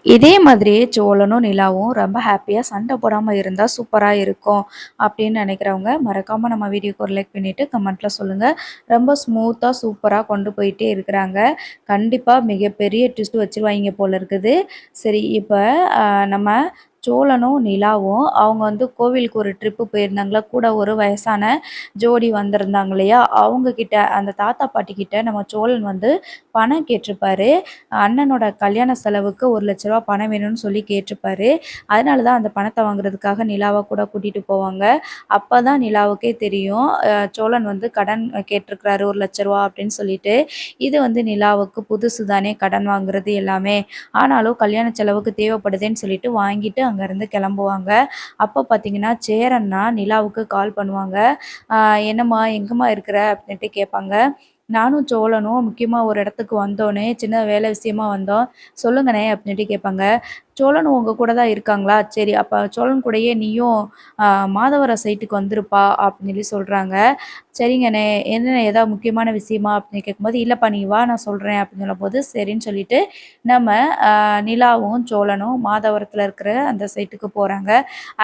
இதே மாதிரி சோழனும், நிலாவும் ரொம்ப ஹேப்பியா சண்டை போடாம இருந்தா சூப்பரா இருக்கும். அப்படின்னு நினைக்கிறவங்க மறக்காம நம்ம வீடியோக்கு ஒரு லைக் பண்ணிட்டு கமெண்ட்ல சொல்லுங்க. ரொம்ப ஸ்மூத்தா சூப்பரா கொண்டு போயிட்டே இருக்கிறாங்க. கண்டிப்பா மிகப்பெரிய ட்விஸ்ட் வச்சுருவாய்ங்க போல இருக்குது. சரி இப்ப நம்ம சோழனும், நிலாவும் அவங்க வந்து கோவிலுக்கு ஒரு ட்ரிப்பு போயிருந்தாங்கல்ல. கூட ஒரு வயசான ஜோடி வந்திருந்தாங்க இல்லையா? அவங்க கிட்ட அந்த தாத்தா, பாட்டி கிட்ட நம்ம சோழன் வந்து பணம் கேட்டிருப்பாரு. அண்ணனோட கல்யாண செலவுக்கு ரூ. 1,00,000 பணம் வேணும்னு சொல்லி கேட்டிருப்பாரு. அதனால தான் அந்த பணத்த வாங்குறதுக்காக நிலாவ கூட கூட்டிட்டு போவாங்க. அப்பதான் நிலாவுக்கே தெரியும். சோழன் வந்து கடன் கேட்டிருக்கிறாரு ரூ. 1,00,000 அப்படின்னு சொல்லிட்டு. இது வந்து நிலாவுக்கு புதுசு தானே கடன் வாங்குறது எல்லாமே. ஆனாலும் கல்யாண செலவுக்கு தேவைப்படுதேன்னு சொல்லிட்டு வாங்கிட்டு அங்கேருந்து கிளம்புவாங்க. அப்போ பார்த்தீங்கன்னா, சேரன்னா நிலாவுக்கு கால் பண்ணுவாங்க. "அ என்னம்மா எங்கம்மா இருக்கிற?" அப்படின்ட்டு கேட்பாங்க. நானும் சோழனும் முக்கியமா ஒரு இடத்துக்கு வந்தோனே, சின்ன வேலை விஷயமா வந்தோம். "சொல்லுங்கண்ணே" அப்படின்ட்டு கேட்பாங்க. "சோழனும் உங்க கூட தான் இருக்காங்களா? சரி அப்ப சோழன் கூடயே நீயும் அ மாதவரம் சைட்டுக்கு வந்துருப்பா" அப்படின்னு சொல்லி சொல்றாங்க. "சரிங்கண்ணே, என்னண்ணே ஏதாவது முக்கியமான விஷயமா?" அப்படின்னு கேட்கும்போது, "இல்லப்பா நீ வா நான் சொல்றேன்" அப்படின்னு சொல்லும்போது, சரின்னு சொல்லிட்டு நம்ம நிலாவும், சோழனும் மாதவரத்துல இருக்கிற அந்த சைட்டுக்கு போறாங்க.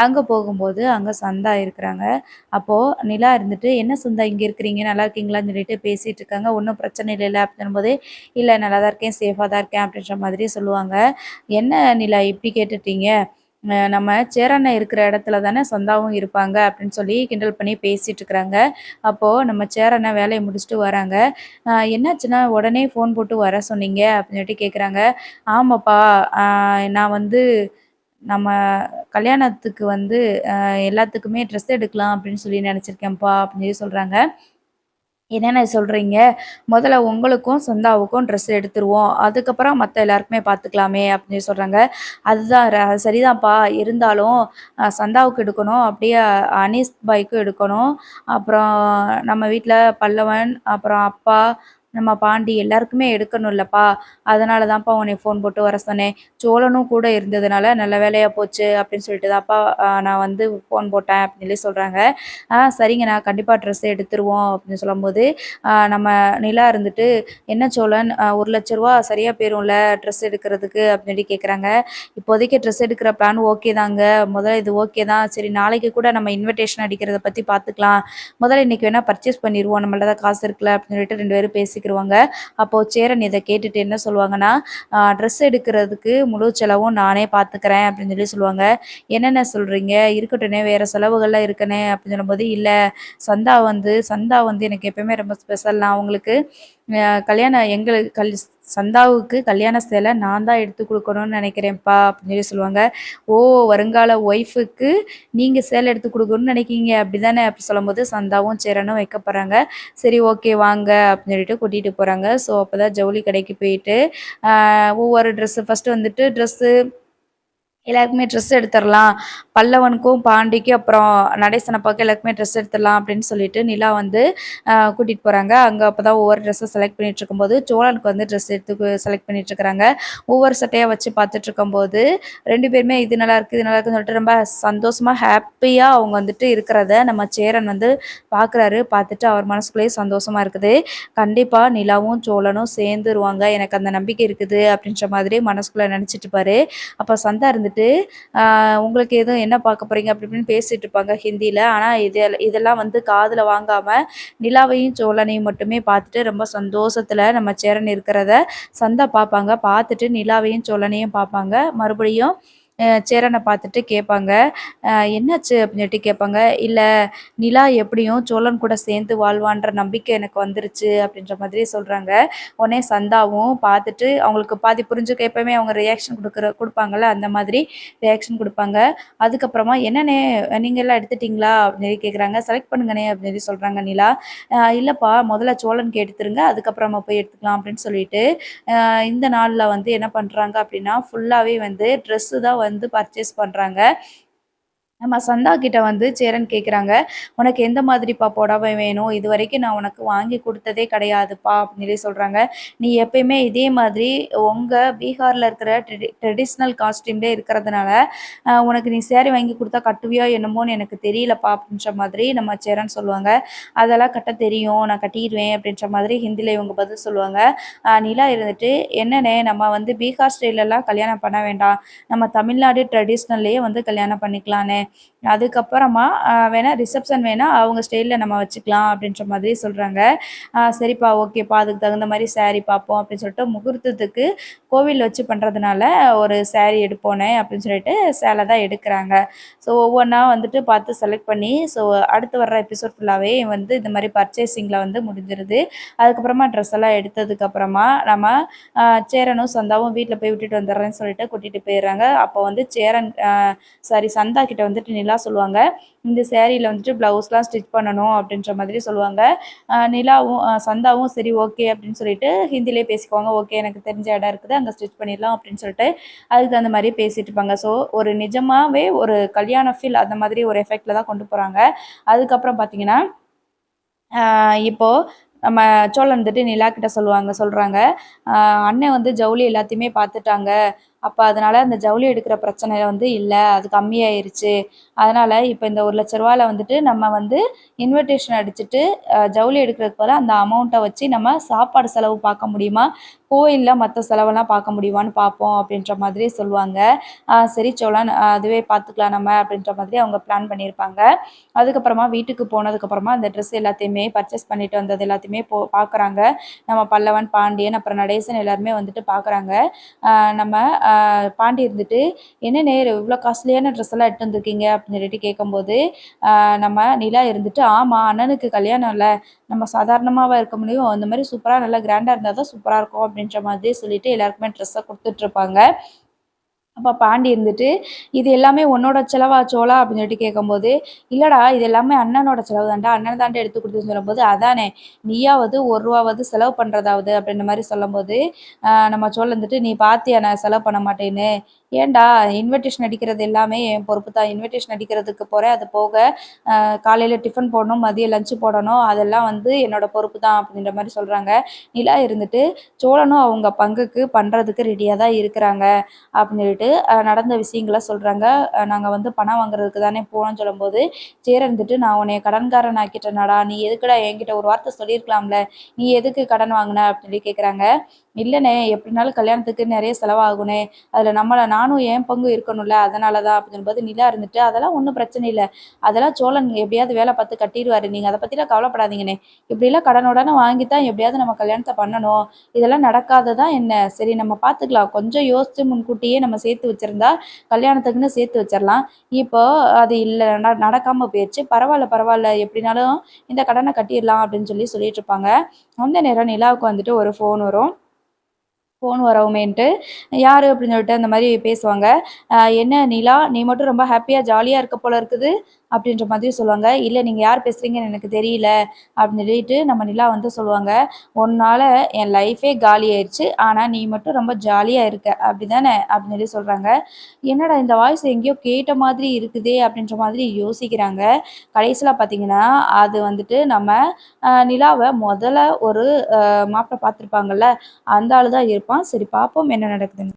அங்க போகும்போது அங்க சந்தா இருக்கிறாங்க. அப்போ நிலா இருந்துட்டு, "என்ன சந்தா இங்க இருக்கிறீங்க? நல்லா இருக்கீங்களான்னு?" சொல்லிட்டு பேசிட்டு இருக்காங்க. "ஒண்ணும் பிரச்சனை இல்லைல்ல?" அப்படின்னும்போது, "இல்ல நல்லா தான் இருக்கேன், சேஃபா தான் இருக்கேன்" அப்படின்ற மாதிரி சொல்லுவாங்க. "என்ன நிலா இப்படி கேட்டுட்டீங்க? நம்ம சேரண்ண இருக்கிற இடத்துல தானே சந்தாவும் இருப்பாங்க" அப்படின்னு சொல்லி கிண்டல் பண்ணி பேசிட்டு இருக்கிறாங்க. அப்போ நம்ம சேரண்ண வேலைய முடிச்சுட்டு வராங்க. என்னாச்சுன்னா உடனே ஃபோன் போட்டு வர சொன்னீங்க?" அப்படின்னு சொல்லிட்டு கேட்குறாங்க. "ஆமாப்பா, அ நான் வந்து நம்ம கல்யாணத்துக்கு வந்து எல்லாத்துக்குமே ட்ரெஸ் எடுக்கலாம் அப்படின்னு சொல்லி நெனச்சிருக்கேன்ப்பா" அப்படின்னு சொல்லி சொல்றாங்க. "என்னண்ணே சொல்றீங்க? முதல்ல உங்களுக்கும், சந்தாவுக்கும் ட்ரெஸ் எடுத்துருவோம். அதுக்கப்புறம் மத்த எல்லாருக்குமே பார்த்துக்கலாமே" அப்படின்னு சொல்லி சொல்றாங்க. "அதுதான் சரிதான்ப்பா. இருந்தாலும் சந்தாவுக்கு எடுக்கணும். அப்படியே அனீஸ் பாய்க்கும் எடுக்கணும். அப்புறம் நம்ம வீட்ல பல்லவன், அப்புறம் அப்பா, நம்ம பாண்டி எல்லாருக்குமே எடுக்கணும்லப்பா. அதனால தான்ப்பா உன்னைய ஃபோன் போட்டு வர சொன்னேன். சோழனும் கூட இருந்ததுனால நல்ல வேலையா போச்சு அப்படின்னு சொல்லிட்டு தான்ப்பா நான் வந்து ஃபோன் போட்டேன்" அப்படின்னு சொல்லி சொல்றாங்க. சரிங்கண்ணா கண்டிப்பா ட்ரெஸ் எடுத்துருவோம்" அப்படின்னு சொல்லும்போது, நம்ம நிலா இருந்துட்டு, "என்ன சோழன் ரூ. 1,00,000 சரியா போயிரும்ல ட்ரெஸ் எடுக்கிறதுக்கு?" அப்படின்னு சொல்லி கேட்குறாங்க. "இப்போதைக்கு ட்ரெஸ் எடுக்கிற பிளான் ஓகே தாங்க. முதல்ல இது ஓகே தான். சரி நாளைக்கு கூட நம்ம இன்விடேஷன் அடிக்கிறத பத்தி பார்த்துக்கலாம். முதல்ல இன்னைக்கு வேணா பர்ச்சேஸ் பண்ணிருவோம். நம்மள்ட்ட தான் காசு இருக்குல்ல" அப்படின்னு சொல்லிட்டு 2 பேரும் பேசிக்கிருவாங்க. அப்போ சேரன் இத கேட்டுட்டு என்ன சொல்லுவாங்கன்னா, ட்ரெஸ் எடுக்கிறதுக்கு முழு செலவும் நானே பார்த்துக்கிறேன்" அப்படின்னு சொல்லி சொல்லுவாங்க. "என்னண்ணே சொல்றீங்க? இருக்கட்டும்ண்ணே வேற செலவுகள்லாம் இருக்குண்ணே" அப்படின்னு சொல்லும்போது, "இல்ல சந்தா வந்து எனக்கு எப்பயுமே ரொம்ப ஸ்பெஷல். நான் அவங்களுக்கு கல்யாணம் எங்களுக்கு சந்தாவுக்கு கல்யாண சேலை நான் தான் எடுத்து குடுக்கணும்னு நெனைக்கிறேன்ப்பா" அப்படின்னு சொல்லி சொல்லுவாங்க. "ஓ! வருங்கால ஒய்ஃப்‌க்கு நீங்க சேலை எடுத்து குடுக்கணும்னு நெனைக்கிறீங்க அப்படிதானே?" அப்படி சொல்லும்போது சந்தாவும், சேரனும் வெட்கப்படுறாங்க. "சரி ஓகே வாங்க" அப்படின்னு சொல்லிட்டு கூட்டிட்டு போறாங்க. ஸோ அப்பதான் ஜவுளி கடைக்கு போயிட்டு, ஒவ்வொரு ட்ரெஸ்ஸு ஃபர்ஸ்ட்டு வந்துட்டு ட்ரெஸ்ஸு எல்லாருக்குமே ட்ரெஸ் எடுத்துரலாம். பல்லவனுக்கும், பாண்டிக்கும் அப்புறம் நடேசன் அப்பாவுக்கு எல்லாருக்குமே ட்ரெஸ் எடுத்துடலாம் அப்படின்னு சொல்லிட்டு நிலா வந்து கூட்டிட்டு போறாங்க. அங்க அப்பதான் ஒவ்வொரு ட்ரெஸ்ஸ செலக்ட் பண்ணிட்டு இருக்கும்போது, சோழனுக்கு வந்து ட்ரெஸ் எடுத்து செலக்ட் பண்ணிட்டு இருக்கிறாங்க. ஒவ்வொரு சட்டையா வச்சு பார்த்துட்டு இருக்கும்போது, 2 பேருமே இது நல்லாயிருக்கு, இது நல்லாயிருக்குன்னு சொல்லிட்டு ரொம்ப சந்தோஷமா, ஹேப்பியா அவங்க வந்துட்டு இருக்கிறத நம்ம சேரன் வந்து பார்க்குறாரு. பார்த்துட்டு அவர் மனசுக்குள்ளேயே சந்தோஷமா இருக்குது. கண்டிப்பா நிலாவும், சோழனும் சேர்ந்துருவாங்க. எனக்கு அந்த நம்பிக்கை இருக்குது அப்படின்ற மாதிரி மனசுக்குள்ள நினைச்சிட்டு இருப்பாரு. அப்ப சந்தா இருந்துட்டு, உங்களுக்கு எதுவும் என்ன பார்க்க போறீங்க?" அப்படி இப்படின்னு பேசிட்டு இருப்பாங்க ஹிந்தியில. ஆனா இதெல்லாம் வந்து காதுல வாங்காம, நிலாவையும், சோழனையும் மட்டுமே பார்த்துட்டு ரொம்ப சந்தோஷத்துல நம்ம சேரன் இருக்கிறத சந்தா பார்ப்பாங்க. பார்த்துட்டு நிலாவையும், சோழனையும் பார்ப்பாங்க. மறுபடியும் சேரன பார்த்துட்டு கேட்பாங்க. "என்னாச்சு?" அப்படின்னு சொல்லிட்டு கேட்பாங்க. "இல்ல நிலா எப்படியும் சோழன் கூட சேர்ந்து வாழ்வான்ற நம்பிக்கை எனக்கு வந்துருச்சு" அப்படின்ற மாதிரி சொல்றாங்க. உடனே சந்தாவும் பார்த்துட்டு அவங்களுக்கு பாதி புரிஞ்சுக்க எப்பவுமே அவங்க ரியாக்ஷன் குடுப்பாங்கல்ல, அந்த மாதிரி ரியாக்ஷன் குடுப்பாங்க. அதுக்கப்புறமா "என்னண்ணே நீங்க எல்லாம் எடுத்துட்டீங்களா?" அப்படின்னு சொல்லி கேட்குறாங்க. "செலக்ட் பண்ணுங்கண்ணே" அப்படின்னு சொல்லி சொல்றாங்க நிலா. இல்லப்பா முதல்ல சோழனுக்கு எடுத்துருங்க. அதுக்கப்புறமா போய் எடுத்துக்கலாம்" அப்படின்னு சொல்லிட்டு, இந்த நாள்ல வந்து என்ன பண்றாங்க அப்படின்னா, ஃபுல்லாவே வந்து ட்ரெஸ்ஸு தான் வந்து பர்ச்சேஸ் பண்றாங்க. நம்ம சந்தா கிட்ட வந்து சேரன் கேட்குறாங்க, "உனக்கு எந்த மாதிரிப்பா புடவை வேணும்? இதுவரைக்கும் நான் உனக்கு வாங்கி குடுத்ததே கிடையாதுப்பா" அப்படின்னு சொல்லி சொல்றாங்க. "நீ எப்பயுமே இதே மாதிரி உங்க பீகார்ல இருக்கிற ட்ரெடிஷ்னல் காஸ்டியூம்லயே இருக்கிறதுனால, உனக்கு நீ சேரி வாங்கி குடுத்தா கட்டுவியோ என்னமோன்னு எனக்கு தெரியலப்பா" அப்படின்ற மாதிரி நம்ம சேரன் சொல்லுவாங்க. "அதெல்லாம் கட்ட தெரியும். நான் கட்டிருவேன்" அப்படின்ற மாதிரி ஹிந்தில இவங்க பதில் சொல்லுவாங்க. நிலா இருந்துட்டு, "என்னண்ணே நம்ம வந்து பீகார் ஸ்டைல்லலாம் கல்யாணம் பண்ண வேண்டாம். நம்ம தமிழ்நாடு ட்ரெடிஷ்னல்லயே வந்து கல்யாணம் பண்ணிக்கலாண்ணே. அதுக்கப்புறமா வேணா ரிசப்ஷன் வேணா அவங்க ஸ்டைல்ல நம்ம வச்சுக்கலாம் அப்படின்ற மாதிரி சொல்றாங்க. சரிப்பா, ஓகேப்பா. அதுக்கு தகுந்த மாரி சாரி பார்ப்போம் அப்படின்னு சொல்லிட்டு முகூர்த்தத்துக்கு கோவில்ல வச்சு பண்றதுனால ஒரு சாரி எடுப்போனே அப்படின்னு சொல்லிட்டு சேலை தான் எடுக்குறாங்க. ஸோ ஒவ்வொன்னா வந்துட்டு பார்த்து செலக்ட் பண்ணி ஸோ அடுத்து வர்ற எபிசோட் ஃபுல்லாவே வந்து இந்த மாரி பர்ச்சேசிங்ல வந்து முடிஞ்சிருது. அதுக்கப்புறமா ட்ரெஸ் எல்லாம் எடுத்ததுக்கப்புறமா நம்ம சேரனும் சந்தாவும் வீட்ல போய் விட்டுட்டு வந்துடுறேன்னு சொல்லிட்டு கூட்டிட்டு போயிடுறாங்க. அப்போ வந்து சேரன் சாரி சந்தா கிட்ட வந்துட்டு நிலா சொல்லுவாங்க, "இந்த சாரீல வந்துட்டு ப்ளவுஸ்லாம் ஸ்டிச் பண்ணணும்." அப்படின்ற மாதிரி சொல்லுவாங்க. நிலாவும் சந்தாவும் சரி ஓகே அப்படின்னு சொல்லிட்டு ஹிந்திலேயே பேசிக்குவாங்க. ஓகே எனக்கு தெரிஞ்ச இடம் இருக்குது, அங்க ஸ்டிச் பண்ணிடலாம் அப்படின்னு சொல்லிட்டு அதுக்கு தகுந்த மாரி பேசிட்டு இருப்பாங்க. ஸோ ஒரு நிஜமாவே ஒரு கல்யாண ஃபீல் அந்த மாதிரி ஒரு எஃபெக்ட்ல தான் கொண்டு போறாங்க. அதுக்கப்புறம் பார்த்தீங்கன்னா இப்போ நம்ம சோழன் வந்துட்டு நிலா கிட்ட சொல்றாங்க, "அ அண்ணன் வந்து ஜவுளி எல்லாத்தையுமே பார்த்துட்டாங்க. அப்ப அதனால அந்த ஜவுளி எடுக்கிற பிரச்சனை வந்து இல்ல. அது கம்மியாயிருச்சு. அதனால இப்ப இந்த ரூ. 1,00,000ல வந்துட்டு நம்ம வந்து இன்விடேஷன் அடிச்சுட்டு, ஜவுளி எடுக்கிறதுக்கு பதிலா அந்த அமௌண்ட்ட வச்சு நம்ம சாப்பாடு செலவு பார்க்க முடியுமா? கோயில்ல மத்த செலவெல்லாம் பார்க்க முடியுமான்னு பார்ப்போம்." அப்படின்ற மாதிரி சொல்லுவாங்க. சரி சோழன் அதுவே பார்த்துக்கலாம் நம்ம அப்படின்ற மாதிரி அவங்க பிளான் பண்ணியிருப்பாங்க. அதுக்கப்புறமா வீட்டுக்கு போனதுக்கப்புறமா அந்த ட்ரெஸ் எல்லாத்தையுமே பர்ச்சேஸ் பண்ணிட்டு வந்தது எல்லாத்தையுமே பார்க்குறாங்க. நம்ம பல்லவன், பாண்டியன், அப்புறம் நடேசன் எல்லாருமே வந்துட்டு பார்க்குறாங்க. நம்ம பாண்டி இருந்துட்டு, "என்ன நேரு இவ்ளோ காஸ்ட்லியான ட்ரெஸ் எல்லாம் எடுத்துட்டு வந்திருக்கீங்க?" அப்படின்னு சொல்லிட்டு கேட்கும்போது, நம்ம நிலா இருந்துட்டு, "ஆமா அண்ணனுக்கு கல்யாணம்ல. நம்ம சாதாரணமாவா இருக்க முடியும்? இந்த மாரி சூப்பரா நல்லா கிராண்டா இருந்தா தான் சூப்பரா இருக்கும்." அப்படின்ற மாதிரி சொல்லிட்டு எல்லாருக்குமே ட்ரெஸ்ஸ குடுத்துட்ருப்பாங்க. அப்ப பாண்டி இருந்துட்டு, "இது எல்லாமே உன்னோட செலவா சோளா?" அப்படின்னு சொல்லிட்டு கேட்கும்போது, "இல்லடா இது எல்லாமே அண்ணனோட செலவு தான்டா. அண்ணன் தான்டா எடுத்து குடுத்ததுன்னு" சொல்லும்போது, "அதானே நீயாவது ரூ. 1 செலவு பண்றதாவது" அப்படின்ற மாரி சொல்லும்போது, நம்ம சோழன் வந்துட்டு, "நீ பார்த்தியா நான் செலவு பண்ண மாட்டேன்னு? ஏன்டா இன்விடேஷன் அடிக்கிறது எல்லாமே என் பொறுப்பு தான். இன்விடேஷன் அடிக்கிறதுக்கு போறேன். அது போக காலையில டிஃபன் போடணும், மதியம் லஞ்ச் போடணும். அதெல்லாம் வந்து என்னோட பொறுப்பு தான்." அப்படின்ற மாரி சொல்றாங்க. நிலா இருந்துட்டு, "சோழனும் அவங்க பங்குக்கு பண்றதுக்கு ரெடியா தான் இருக்கிறாங்க." அப்படின்னு சொல்லிட்டு நடந்த விஷயங்கள சொல்றாங்க. நாங்க வந்து பணம் வாங்குறதுக்கு தானே போனோம்னு சொல்லும்போது, சேர இருந்துட்டு, "நான் உன்னைய கடன்காரன் ஆக்கிட்டேனாடா? நீ எதுக்குடா என்கிட்ட ஒரு வார்த்தை சொல்லியிருக்கலாம்ல? நீ எதுக்கு கடன் வாங்குன?" அப்படின்னு சொல்லி கேட்குறாங்க. "இல்லண்ணே, எப்படினாலும் கல்யாணத்துக்கு நெறைய செலவாகுண்ணே. அதில நானும் என் பங்கு இருக்கணும்ல, அதனால தான்." அப்படின்னு சொல்லும்போது நிலா இருந்துட்டு, "அதெல்லாம் ஒண்ணும் பிரச்சனை இல்ல. அதெல்லாம் சோழன் எப்படியாவது வேல பார்த்து கட்டிருவாரு. நீங்க அத பத்திலாம் கவலைப்படாதீங்கண்ணே. இப்படிலாம் கடன் உடன வாங்கி தான் எப்படியாவது நம்ம கல்யாணத்த பண்ணணும். இதெல்லாம் நடக்காததா என்ன? சரி நம்ம பார்த்துக்கலாம். கொஞ்சம் யோசிச்சு முன்கூட்டியே நம்ம சேர்த்து வச்சிருந்தா, கல்யாணத்துக்குன்னு சேர்த்து வச்சிரலாம். இப்போ அது இல்ல நடக்காம போயிருச்சு. பரவால்ல, பரவால்ல. எப்படினாலும் இந்த கடன கட்டிர்லாம்." அப்படின்னு சொல்லிட்டு இருப்பாங்க. அந்த நேரம் நிலாவுக்கு வந்துட்டு ஒரு ஃபோன் வரும். ஃபோன் வரவுமேன்ட்டு, யாரு அப்படின்னு சொல்லிட்டு அந்த மாரி பேசுவாங்க. "என்ன நிலா, நீ மட்டும் ரொம்ப ஹேப்பியா, ஜாலியா இருக்க போல இருக்குது." அப்படின்ற மாதிரி சொல்லுவாங்க. "இல்ல நீங்க யார் பேசுறீங்கன்னு எனக்கு தெரியல." அப்படின்னு சொல்லிட்டு நம்ம நிலா வந்து சொல்லுவாங்க. "உன்னால என் லைஃபே காலி ஆயிருச்சு. ஆனா நீ மட்டும் ரொம்ப ஜாலியா இருக்க. அப்படிதானே?" அப்படின்னு சொல்லி சொல்றாங்க. "என்னடா இந்த வாய்ஸ் எங்கேயோ கேட்ட மாதிரி இருக்குதே!" அப்படின்ற மாதிரி யோசிக்கிறாங்க. கடைசியில பார்த்தீங்கன்னா, அது வந்துட்டு நம்ம நிலாவ மொதல்ல ஒரு மாப்பிள பார்த்துருப்பாங்கல்ல, அந்த ஆளு தான் இருப்பான். சரி பார்ப்போம் என்ன நடக்குதுன்னு.